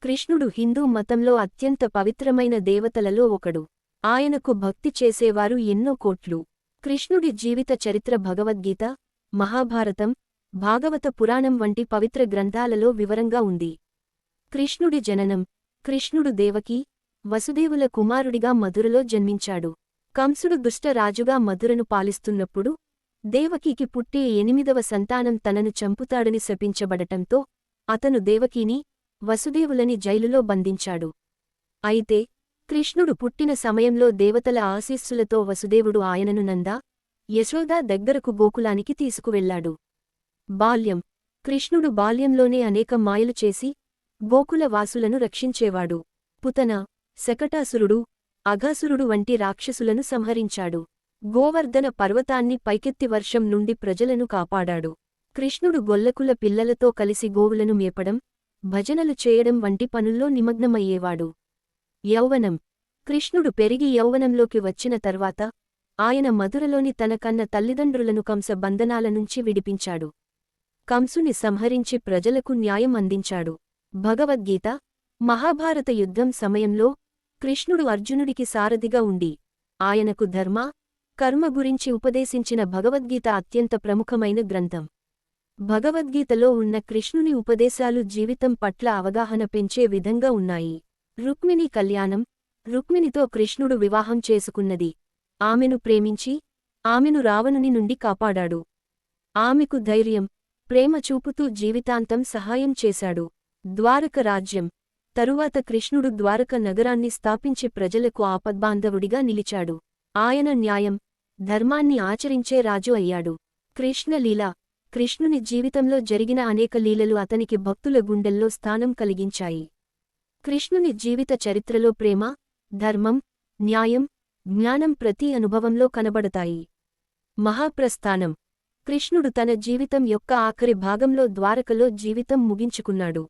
కృష్ణుడు హిందూ మతంలో అత్యంత పవిత్రమైన దేవతలలో ఒకడు. ఆయనకు భక్తి చేసేవారు ఎన్నో కోట్లు. కృష్ణుడి జీవిత చరిత్ర భగవద్గీత, మహాభారతం, భాగవత పురాణం వంటి పవిత్ర గ్రంథాలలో వివరంగా ఉంది. కృష్ణుడి జననం. కృష్ణుడు దేవకీ, వసుదేవుల కుమారుడిగా మధురలో జన్మించాడు. కంసుడు దుష్ట రాజుగా మధురను పాలిస్తున్నప్పుడు దేవకీకి పుట్టే 8వ సంతానం తనను చంపుతాడని శపించబడటంతో అతను దేవకీని, వసుదేవులని జైలులో బంధించాడు. అయితే కృష్ణుడు పుట్టిన సమయంలో దేవతల ఆశీస్సులతో వసుదేవుడు ఆయనను నంద, యశోద దగ్గరకు గోకులానికి తీసుకువెళ్లాడు. బాల్యం. కృష్ణుడు బాల్యంలోనే అనేక మాయలు చేసి గోకుల వాసులను రక్షించేవాడు. పుతన, శకటాసురుడు, అఘాసురుడు వంటి రాక్షసులను సంహరించాడు. గోవర్ధన పర్వతాన్ని పైకెత్తి వర్షం నుండి ప్రజలను కాపాడాడు. కృష్ణుడు గొల్లకుల పిల్లలతో కలిసి గోవులను మేపడం, భజనలు చేయడం వంటి పనుల్లో నిమగ్నమయ్యేవాడు. యౌవనం. కృష్ణుడు పెరిగి యౌవనంలోకి వచ్చిన తర్వాత ఆయన మధురలోని తన కన్న తల్లిదండ్రులను కంస బంధనాల నుంచి విడిపించాడు. కంసుని సంహరించి ప్రజలకు న్యాయం అందించాడు. భగవద్గీత, మహాభారత యుద్ధం సమయంలో కృష్ణుడు అర్జునుడికి సారథిగా ఉండి ఆయనకు ధర్మ, కర్మ గురించి ఉపదేశించిన భగవద్గీత అత్యంత ప్రముఖమైన గ్రంథం. భగవద్గీతలో ఉన్న కృష్ణుని ఉపదేశాలు జీవితం పట్ల అవగాహన పెంచే విధంగా ఉన్నాయి. రుక్మిణీ కళ్యాణం. రుక్మిణితో కృష్ణుడు వివాహం చేసుకున్నది. ఆమెను ప్రేమించి ఆమెను రావణుని నుండి కాపాడాడు. ఆమెకు ధైర్యం, ప్రేమ చూపుతూ జీవితాంతం సహాయం చేశాడు. ద్వారక రాజ్యం. తరువాత కృష్ణుడు ద్వారక నగరాన్ని స్థాపించి ప్రజలకు ఆపద్బాంధవుడిగా నిలిచాడు. ఆయన న్యాయం, ధర్మాన్ని ఆచరించే రాజు అయ్యాడు. కృష్ణలీల. కృష్ణుని జీవితంలో జరిగిన అనేక లీలలు అతనికి భక్తుల గుండెల్లో స్థానం కలిగించాయి. కృష్ణుని జీవిత చరిత్రలో ప్రేమ, ధర్మం, న్యాయం, జ్ఞానం ప్రతి అనుభవంలో కనబడతాయి. మహాప్రస్థానం. కృష్ణుడు తన జీవితం యొక్క ఆఖరి భాగంలో ద్వారకలో జీవితం ముగించుకున్నాడు.